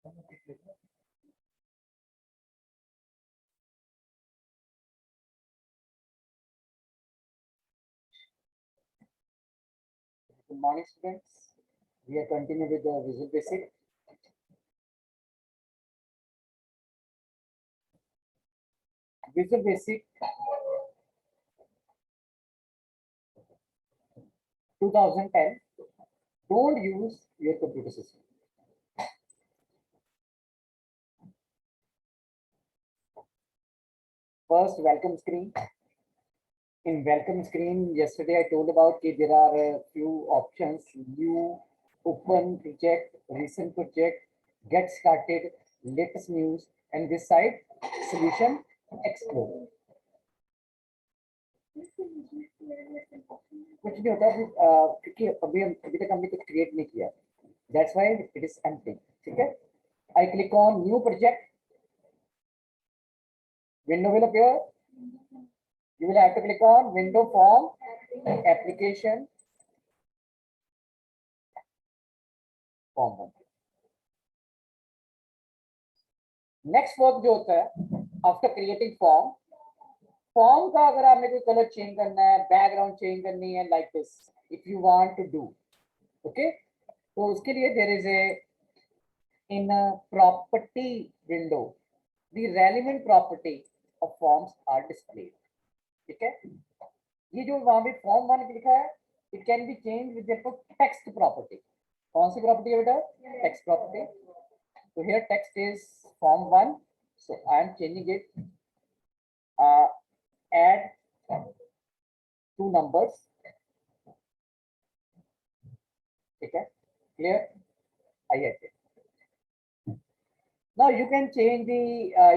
Good morning, students. We are continuing with the Visual Basic. Visual Basic 2010. Don't use your computer system. First, welcome screen. In welcome screen, yesterday I told about that there are a few options: new, open project, recent project, get started, latest news, and this side solution explore. कुछ नहीं होता क्योंकि अभी तक हमने कुछ create नहीं किया, that's why it is empty. ठीक है, I click on new project, window will appear. You will have to click on window form application form. Next work जो होता है आफ्टर क्रिएटिंग फॉर्म का अगर आपने कोई कलर चेंज करना है, बैकग्राउंड चेंज करनी है, like this if you want to do okay, तो उसके लिए there is a in property window the relevant property of forms are displayed. ठीक है, ये जो वहां पे फॉर्म 1 लिखा है it can be change with the text property. कौन सी प्रॉपर्टी है बेटा? Text property. So here text is form 1, so I am changing it. Add 2 numbers. Okay, clear? I get it. Now you can change the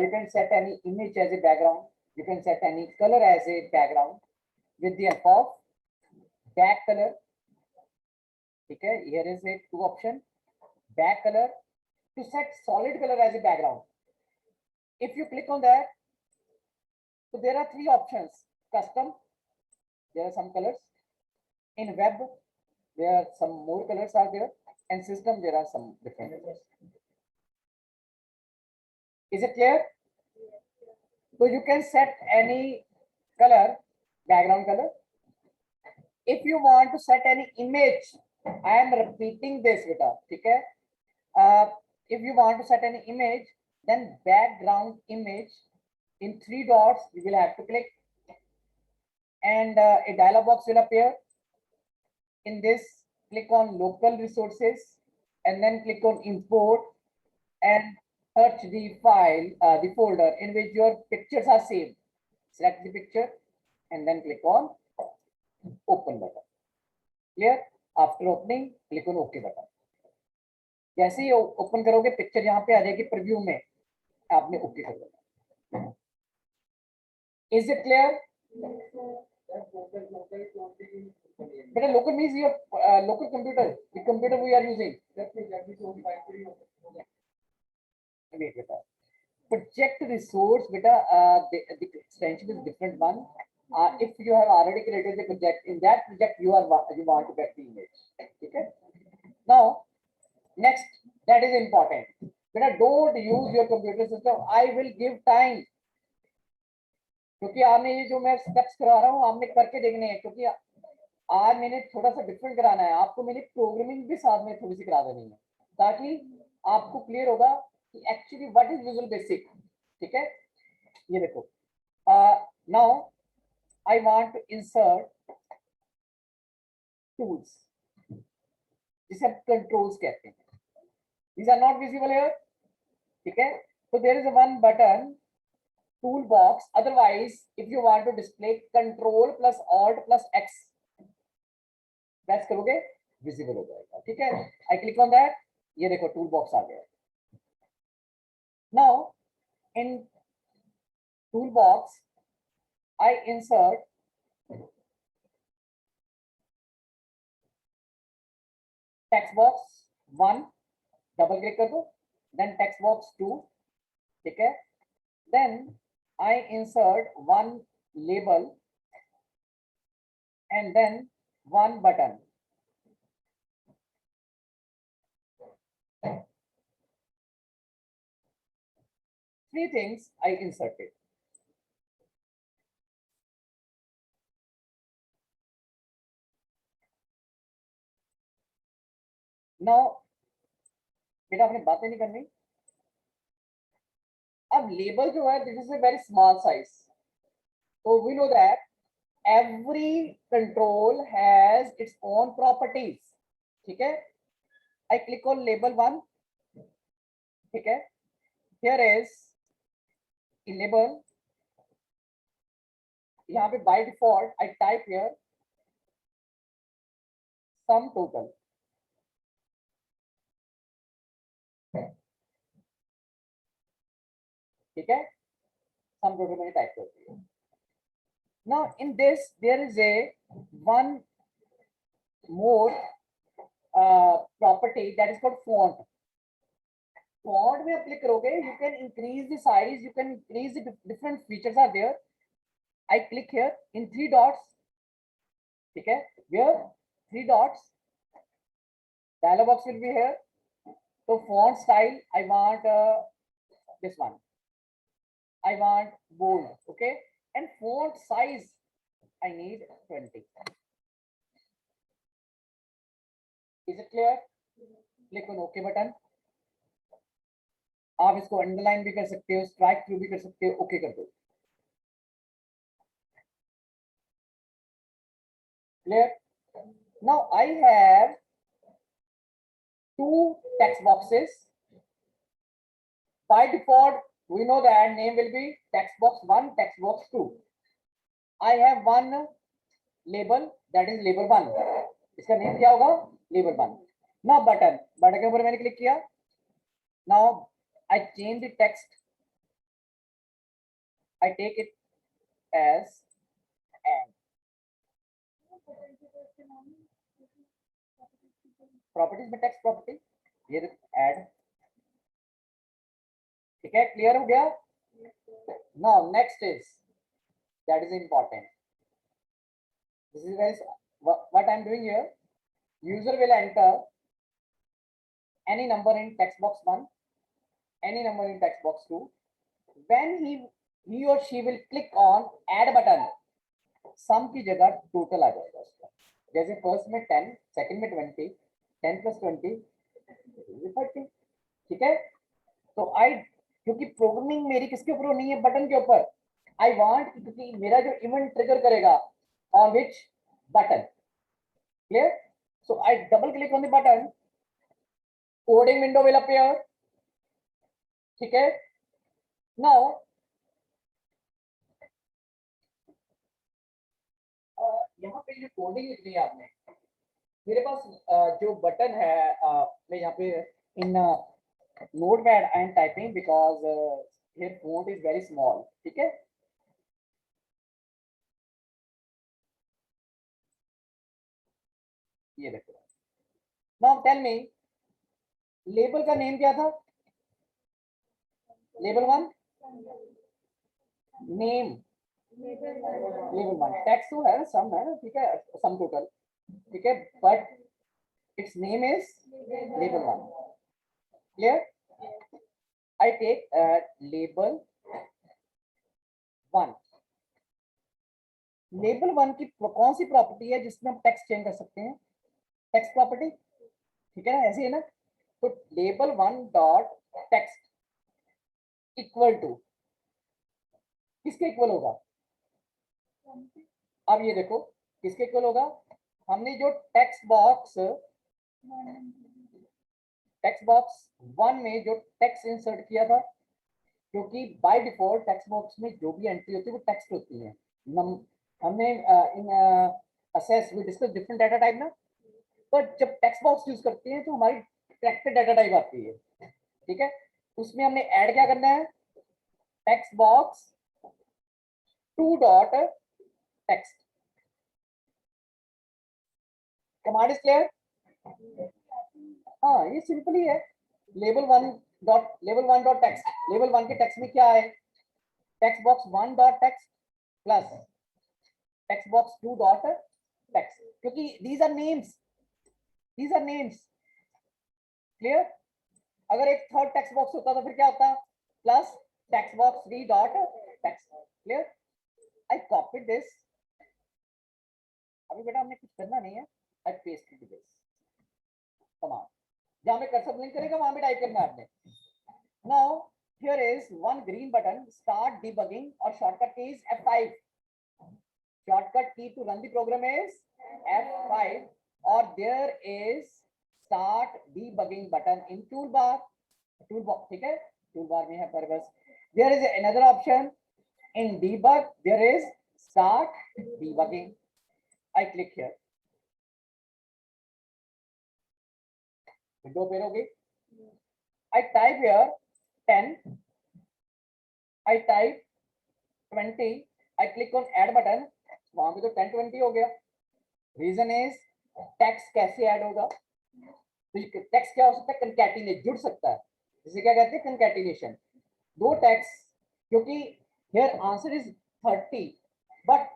you can set any image as a background, you can set any color as a background with the help of back color. Okay, here is a 2 option: back color, to set solid color as a background. If you click on that, so there are 3 options: custom, there are some colors; in web, there are some more colors are there; and system, there are some different colors. Is it clear? So you can set any color, background color. If you want to set any image, I am repeating this beta. Okay. If you want to set any image, then background image, in 3 dots you will have to click, and a dialog box will appear. In this, click on local resources and then click on import and search the file, the folder in which your pictures are saved. Select the picture and then click on open button. Clear? After opening, click on OK button. जैसे ही open करोगे picture यहाँ पे आ जाएगी preview में, आपने okay कर देना. Is it clear? बेटा local means your local computer, the computer we are using. Wait बेटा, project resource beta, the extension is different one. If you have already created the project, in that project you want to get the image. Okay, now next, that is important beta, don't use your computer system. I will give time, क्योंकि आपने ये जो मैं steps करा रहा हूँ आपने करके देखने हैं, क्योंकि आज मैंने थोड़ा सा डिफरेंट कराना है आपको. मैंने प्रोग्रामिंग भी साथ में थोड़ी सी करा देनी है ताकि आपको क्लियर होगा कि actually what is visual basic. ठीक है, ये देखो. Now I want to insert tools, जिसे हम कंट्रोल्स कहते हैं. these are not visible here. ठीक है, so there is a one button toolbox. Otherwise, if you want to display control plus alt plus x, press करोगे visible हो जाएगा. ठीक है, आई क्लिक ऑन दैट, ये देखो टूल बॉक्स आ गया. Now in tool box I insert text box 1, double click कर दो, देन टेक्स्ट बॉक्स 2. ठीक है, then I insert 1 label and then 1 button. three things I inserted. Now बेटा आपने बातें नहीं करनी. अब लेबल जो है this is a very small size, so we know that every control has its own properties. ठीक है. I click on label 1. ठीक है. Here is a label. यहाँ पे by default I type here sum total. ठीक है. sum total मैंने type कर दिया. Now in this there is a one more property that is called font. Font में अप्लाई करोगे, you can increase the size, you can increase the different features are there. I click here in three dots. ठीक है. Where three dots, dialog box will be here. So font style I want this one. I want bold. Okay. And font size I need 20. Is it clear? Click on OK button. आप इसको underline भी कर सकते हो, strike through भी कर सकते हो. ओके कर दो. Clear? Now I have two text boxes. By default, we know that name will be text box 1, text box 2. I have one label, that is label 1. इसका नेम क्या होगा? Label 1. Now button के ऊपर मैंने click किया. Now I change the text. I take it as add. Properties में text property, ये add. ठीक है. क्लियर हो गया. Now next is, that is important. This is very what I'm doing here. User will enter any number in text box 1, any number in text box 2. When he or she will click on add button, sum की जगह total आ जाएगा उसका. जैसे first में 10, second में 20, 10 plus 20 30. ठीक है. तो क्योंकि प्रोग्रामिंग मेरी किसके ऊपर नहीं है, बटन के ऊपर. आई वांट, क्योंकि मेरा जो इवेंट ट्रिगर करेगा on which button. Clear? So I double click on the button, coding window will appear. ठीक है. नाउ यहाँ पे जो कोडिंग लिखनी है आपने, मेरे पास जो बटन है, मैं यहाँ पे in notepad I am typing because here font is very small. ठीक है. ये देखो. नाउ टेल मी, लेबल का नेम क्या था? Label 1 name, label 1. Text two है, सम है. ठीक है. Sum total. ठीक है. But it's name is label 1. Clear? I take label 1. Label 1 की कौन सी प्रॉपर्टी है जिसमें हम टेक्स्ट चेंज कर सकते हैं? Text property. ठीक है ना, ऐसे है ना. तो label 1 dot text equal to किसके इक्वल होगा? अब ये देखो किसके इक्वल होगा. हमने जो टेक्स्ट बॉक्स 1 में जो टेक्स्ट इंसर्ट किया था, क्योंकि बाय डिफॉल्ट टेक्स्ट बॉक्स में जो भी एंट्री होती है वो टेक्स्ट होती है. हमने in access we discuss different data type ना. पर जब टेक्स्ट बॉक्स यूज करते हैं तो हमारी कैरेक्टर डाटा टाइप आती है. ठीक है. उसमें हमने ऐड क्या करना है? Text box 2 dot text. Command is clear? हाँ, ये सिंपल ही है. Label 1 dot text. लेबल 1 के टेक्स्ट में क्या है? Text box 1 dot text plus text box 2 dot text, क्योंकि these are names. क्लियर? अगर एक थर्ड टेक्स्ट बॉक्स होता तो फिर क्या होता? Plus text box 3 dot text. Clear? I copied this. अभी बेटा हमने कुछ करना नहीं है. I pasted this command. जहाँ पे कर्सर ब्लिंक करेगा वहां पे टाइप करना है आपने. Now here is one green button, start debugging, or shortcut key is F5. Shortcut key to run the program is F5, or there is start debugging button in toolbar. Toolbar, ठीक है? Toolbar में है पर बस. There is another option in debug. There is start debugging. I click here. Window open होगी. I type here 10. I type 20. I click on add button. वहां पे तो 10 20 हो गया. Reason is text कैसे add होगा? टेक्स्ट क्या हो सकता है? कंकैटिनेट, जुड़ सकता है. इसे क्या कहते हैं? कंकैटिनेशन. दो टेक्स्ट, क्योंकि here answer is 30 but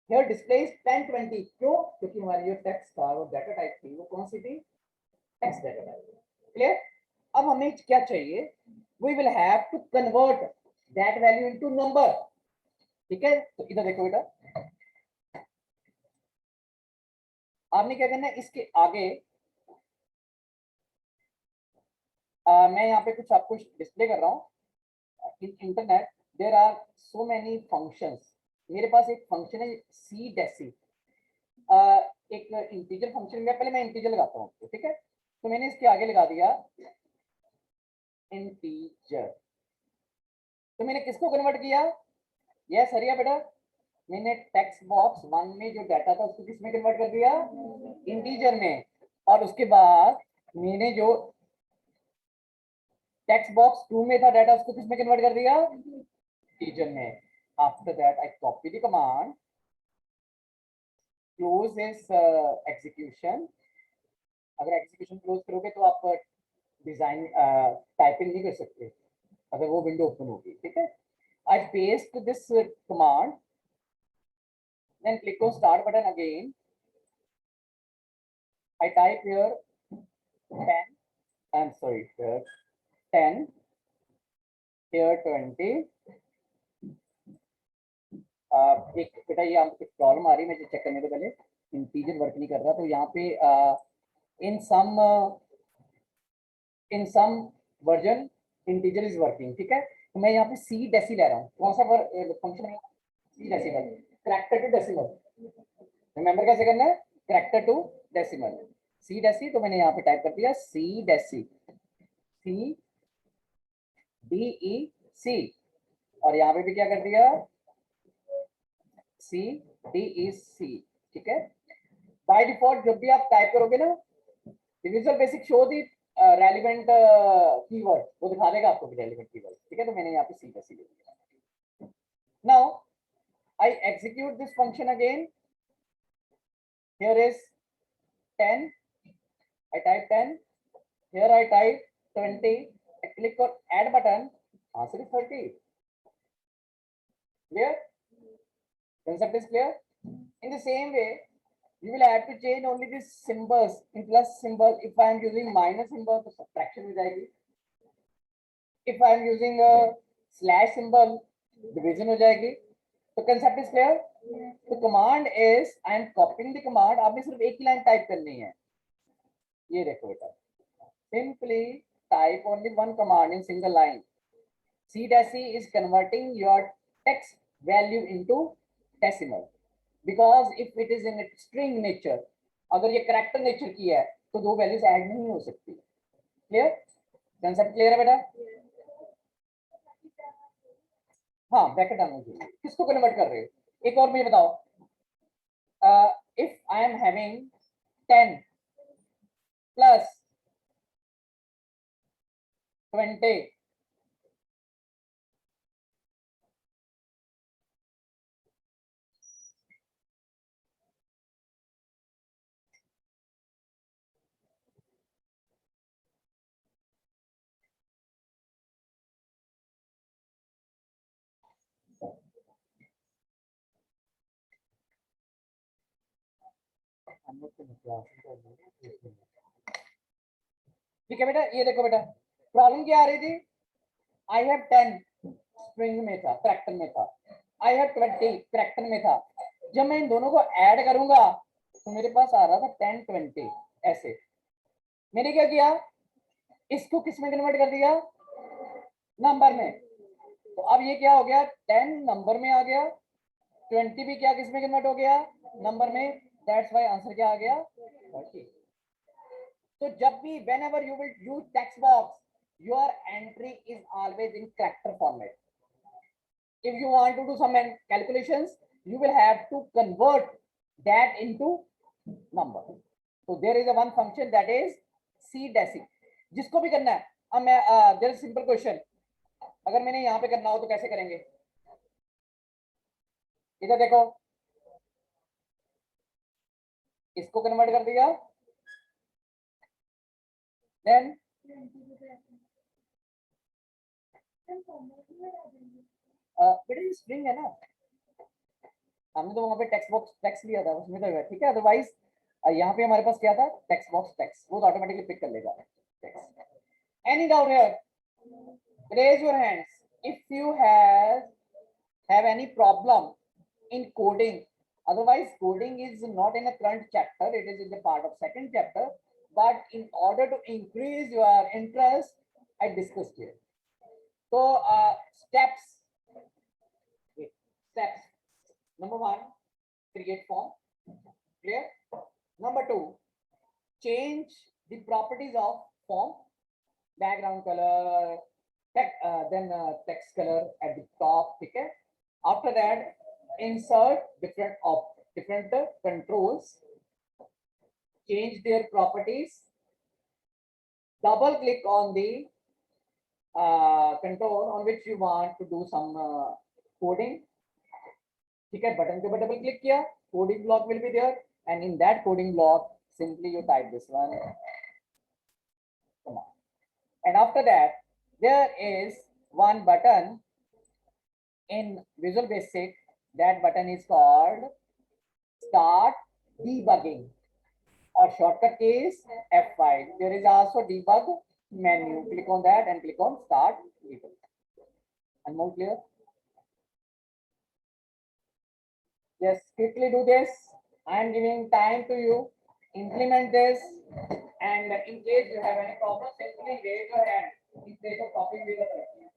here display is 10 20. क्यों? क्योंकि हमारी जो टेक्स्ट था वो डाटा टाइप थी, वो कौन सी थी? Text data type. क्लियर? अब हमें क्या चाहिए? We will have to convert that value into number. ठीक है, तो इधर देखो बेटा, आपने क्या करना है इसके आगे. मैं यहाँ पे कुछ आपको डिस्प्ले कर रहा हूँ. In internet there are so many functions. मेरे पास एक फंक्शन है सी डेसी, एक इंटीजर फंक्शन है. पहले मैं इंटीजर लगाता हूँ, ठीक है? तो मैंने इसके आगे लगा दिया इंटीजर. तो मैंने किसको कन्वर्ट किया? यस हरिया बेटा, मैंने टेक्स्ट बॉक्स 1 में जो डाटा था उसको किसमें कन्वर्ट कर दिया? इंटीजर में. और उसके बाद मैंने जो टेक्स्ट बॉक्स 2 में था डाटा उसको किसमें कन्वर्ट कर दिया? इंटीजर में. After that I copy the command, close this execution. अगर एग्जीक्यूशन क्लोज करोगे तो आप डिजाइन टाइपिंग नहीं कर सकते अगर वो विंडो ओपन होगी. ठीक है? I paste this command, then click on start button again. I type here 10. I'm sorry, here 10. Here 20. एक बेटा ये आपको प्रॉब्लम आ रही है, मुझे चेक करने के पहले. इंटीजर वर्क नहीं कर रहा, तो यहाँ पे in sum version integer is working. ठीक है? तो मैं यहाँ पे सी डेसी ले रहा हूँ. कौन सा फंक्शन है? C decimal, character to decimal. Remember कैसे करना है? Character to decimal, C dec. तो मैंने यहाँ पे टाइप कर दिया सी डेसी, सी डी ई सी, और यहाँ पे भी क्या कर दिया? सी डी ई सी. ठीक है? बाय डिफॉल्ट जब भी आप टाइप करोगे ना, विजुअल बेसिक शो दी रेलिवेंट कीवर्ड, वो दिखा देगा आपको रेलिवेंट कीवर्ड. ठीक है? तो मैंने यहाँ पे सी डेसी ले लिया. Now I execute this function again. Here is 10. I type 10. Here I type 20. I click on add button. Answer is 30. Clear? Concept is clear? In the same way, you will have to change only these symbols in plus symbol. If I am using minus symbol, तो subtraction हो जाएगी. If I am using a slash symbol, division हो जाएगी. तो concept is clear? The command is I am copying the command. आपने सिर्फ एक ही line type करनी है. ये देखो बेटा, simply type only one command in single line. CDECI is converting your text value into decimal because if it is in a string nature, अगर ये character nature की है तो दो values add नहीं हो सकती. Clear? Concept clear है बेटा? हाँ, ब्रैकेट डालना चाहिए. किसको कन्वर्ट कर रहे हो? एक और मुझे बताओ. If I am having 10 plus 20, ठीक है बेटा? ये देखो बेटा, प्रॉब्लम क्या आ रही थी? आई हैव 10 स्ट्रिंग में था, करैक्टर में था। आई हैव 20 करैक्टर में था। जब मैं इन दोनों को ऐड करूंगा तो मेरे पास आ रहा था 10 20 ऐसे। मैंने क्या किया, इसको किस में कन्वर्ट कर दिया, नंबर में। तो अब ये क्या हो गया, 10 नंबर में आ गया, 20 भी क्या किस में कन्वर्ट हो गया, नंबर में। दैट्स व्हाई आंसर क्या आ गया, 30। तो जब भी whenever you will use text box, your entry is always in character format. If you want to do some calculations, you will have to convert that into number. So there is a one function that is cdeci, जिसको भी करना है। अब मैं there is simple question, अगर मैंने यहाँ पे करना हो तो कैसे करेंगे, इधर देखो, इसको कन्वर्ट कर दिया, देन बेटा स्ट्रिंग है ना, हमने तो वहां पे टेक्स्ट बॉक्स टेक्स्ट लिया था उसमें तो, ठीक है। अदरवाइज यहाँ पे हमारे पास क्या था, टेक्स्ट बॉक्स टेक्स्ट, वो ऑटोमेटिकली पिक कर लेगा text. Any doubt here, raise your hands if you have any problem in coding. Otherwise coding is not in a current chapter, it is in the part of second chapter, but in order to increase your interest I discussed here. So steps, steps. Number 1, create form, clear. Number 2, change the properties of form, background color, then text color at the top, okay. After that, insert different controls, change their properties, double click on the control on which you want to do some coding, ठीक है। Button के ऊपर double click किया, coding block will be there, and in that coding block simply you type this one, come on. And after that there is one button in Visual Basic, that button is called start debugging, or shortcut key is F5. There is also debug menu, click on that and click on start debug. And more clear? Just quickly do this. I am giving time to you, implement this, and in case you have any problem, simply raise your hand in place of copying with the correction.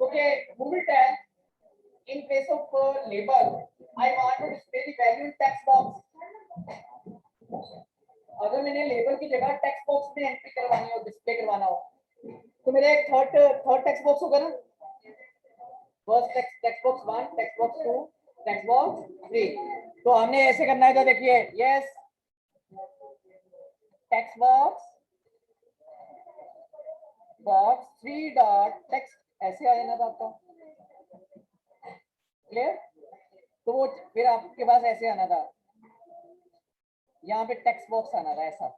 Okay, who will tell? In place of label, I want to display the value in text box. अगर मैंने label की जगह text box में entry करवानी हो, display करवाना हो, तो मेरा एक थर्ड टेक्स्ट बॉक्स होगा ना, first text box 1, text box 2, text box 3। तो हमने ऐसे करना है, तो देखिए yes, text box 3 dot text ऐसे आ जाना था आपका, क्लियर। तो वो फिर आपके पास ऐसे आना था, यहाँ पे टेक्स्ट बॉक्स आना था ऐसा।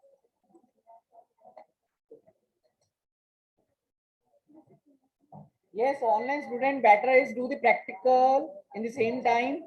Yes, online student better is do the practical in the same time.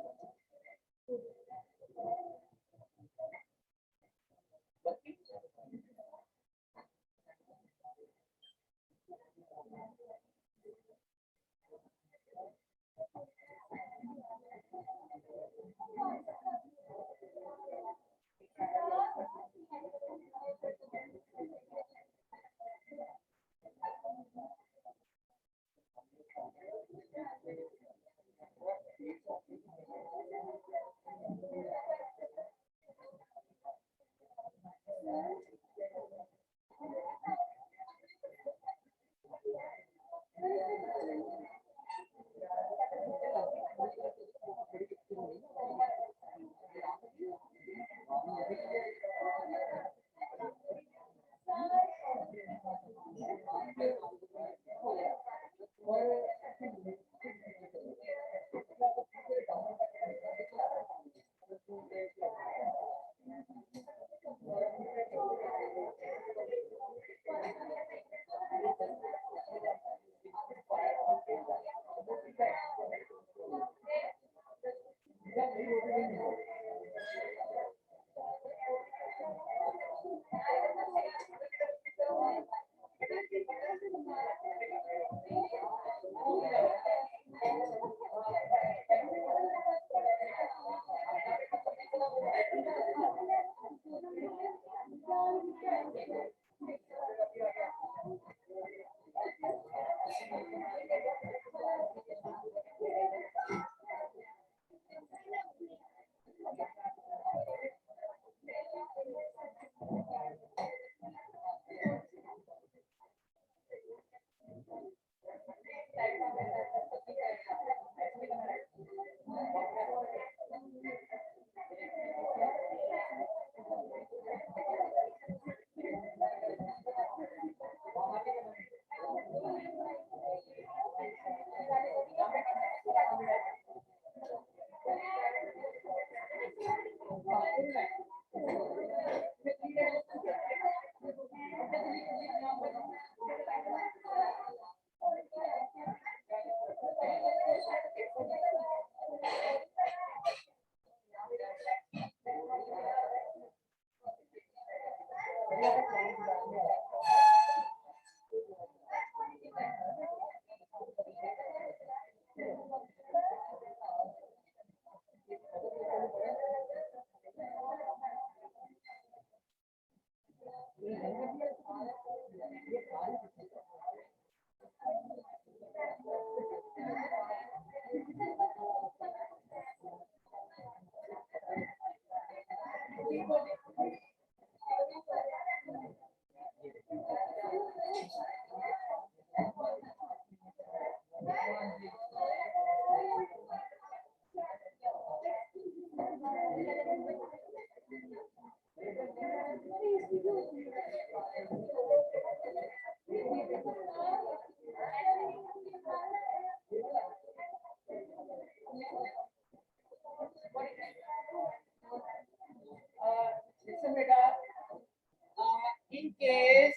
In case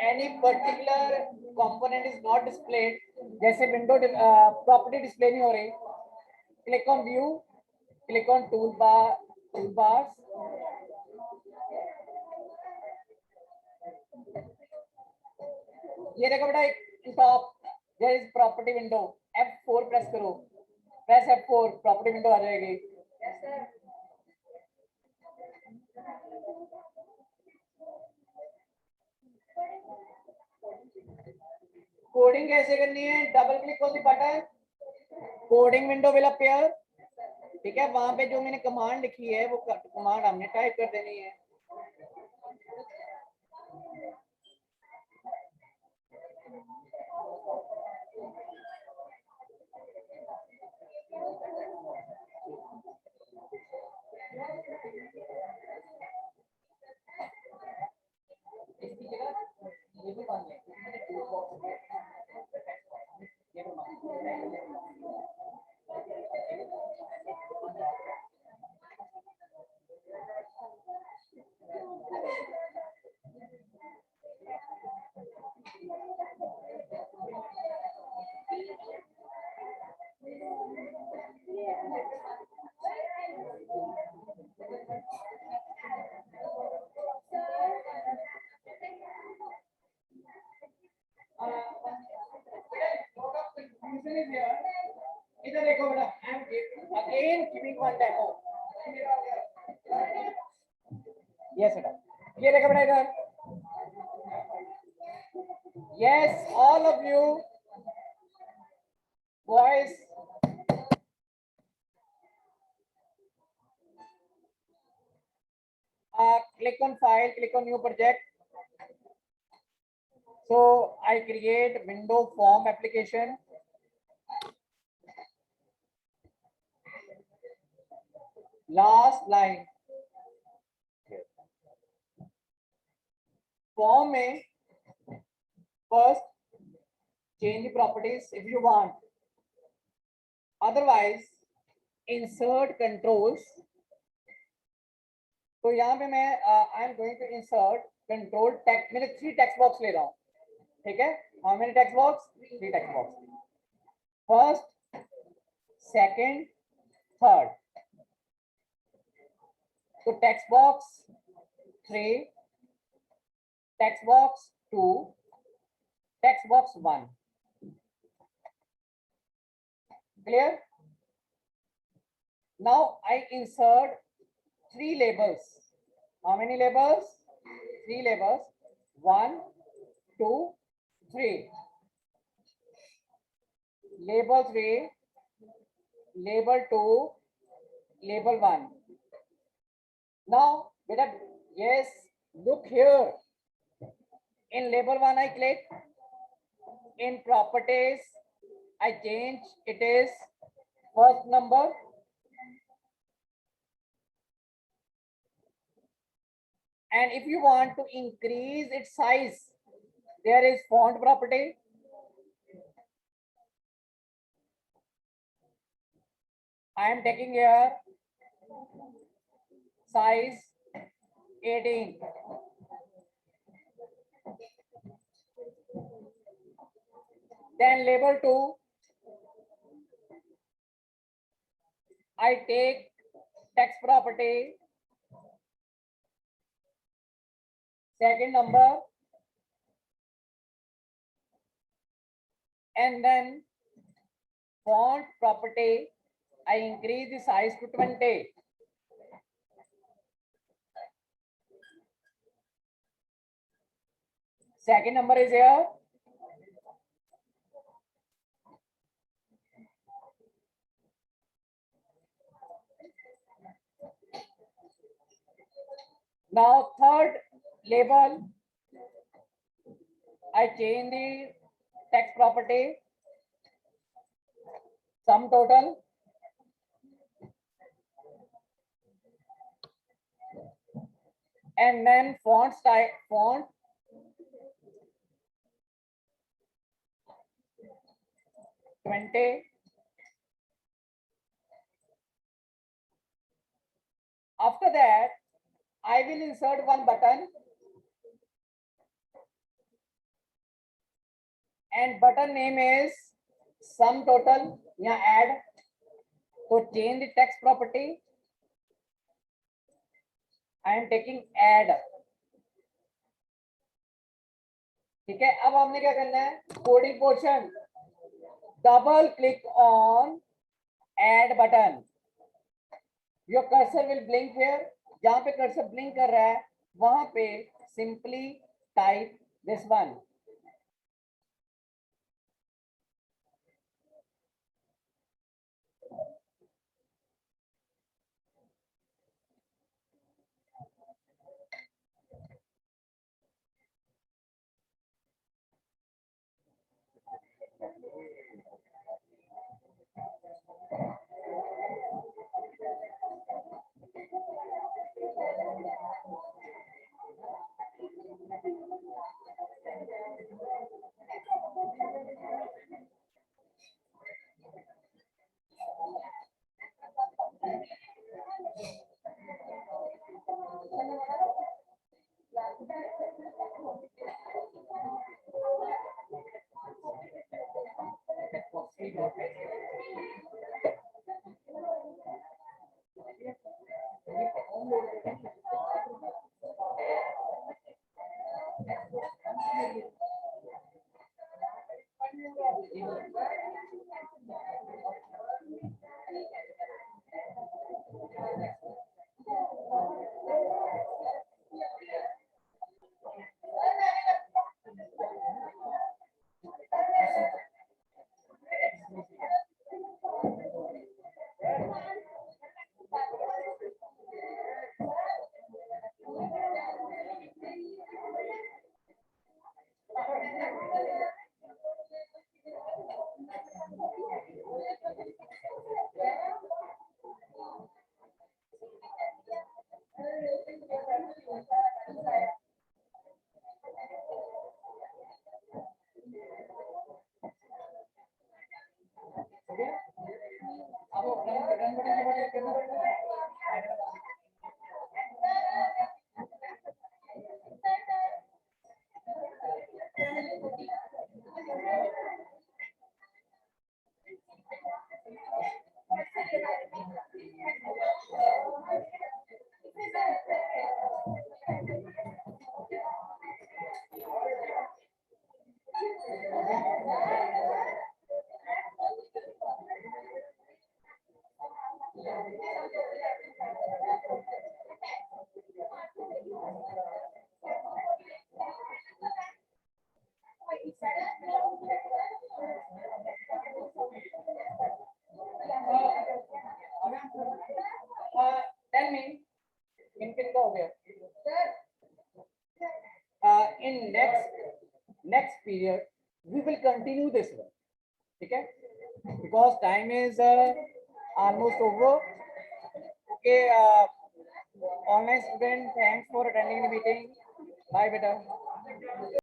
any particular component is not displayed, जैसे विंडो प्रॉपर्टी डिस्प्ले नहीं हो रही, click on view, Click on toolbars. ये देखो बेटा top there is property window, F4 press करो, press F4, property window आ जाएगी। कोडिंग कैसे करनी है? Double click on the button, coding window will appear. ठीक है, वहां पे जो मैंने कमांड लिखी है वो कमांड हमने टाइप कर देनी है। इधर देखो बेटा, I am again giving one demo. Yes बेटा, ये देखो बेटा इधर। Yes, all of you boys, click on file, click on new project. So I create window form application. Last line, form में first change the properties if you want, otherwise insert controls. तो यहाँ पे मैं I am going to insert control text, मैंने 3 text box ले रहा हूँ। ठीक है, how many text box? 3 text box, first, second, third. तो text box 3, text box 2, text box 1। Clear? Now I insert 3 labels. How many labels? 3 labels. 1, 2, 3. Label 3, label 2, label 1. Now, beta, yes, look here. In label 1, I click. In properties, I change. It is first number. And if you want to increase its size, there is font property. I am taking here size 18. Then label 2, I take text property, second number, and then font property, I increase the size to 20. Second number is here. Now third label, I change the text property, sum total, and then font style, font, $20. After that, I will insert one button, and button name is sum total. Yeah, add. तो change the text property. I am taking add. ठीक है, अब हमने क्या करना है, coding portion, double click on add button, your cursor will blink here, जहां पे कर्सर ब्लिंक कर रहा है वहां पे simply type this one. Tell me, in किनका हो गया? In next period we will continue this one. ठीक है? Because time is almost over. Okay, online student, thanks for attending the meeting. Bye, beta.